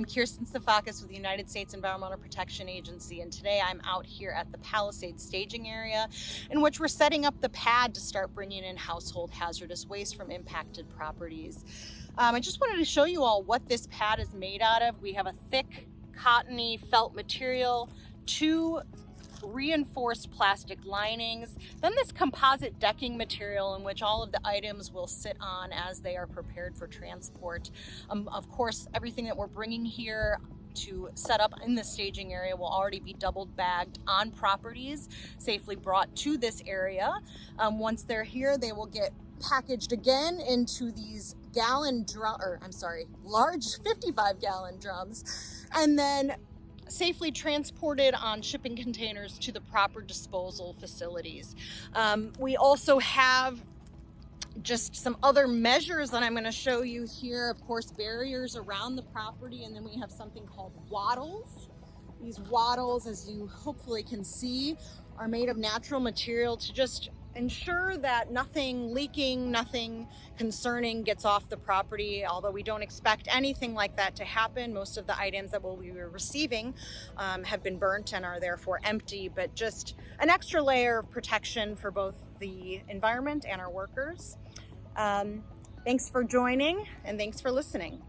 I'm Kirstin Safakas with the United States Environmental Protection Agency, and today I'm out here at the Palisades Staging Area, in which we're setting up the pad to start bringing in household hazardous waste from impacted properties. I just wanted to show you all what this pad is made out of. We have a thick, cottony felt material, two reinforced plastic linings, then this composite decking material in which all of the items will sit on as they are prepared for transport. Of course, everything that we're bringing here to set up in the staging area will already be double bagged on properties, safely brought to this area. Once they're here, they will get packaged again into these large 55-gallon drums, and then safely transported on shipping containers to the proper disposal facilities. We also have just some other measures that I'm going to show you here. Of course, barriers around the property, and then we have something called wattles. These wattles, as you hopefully can see, are made of natural material to just ensure that nothing leaking, nothing concerning gets off the property. Although we don't expect anything like that to happen, most of the items that we'll be receiving have been burnt and are therefore empty, but just an extra layer of protection for both the environment and our workers. Thanks for joining, and thanks for listening.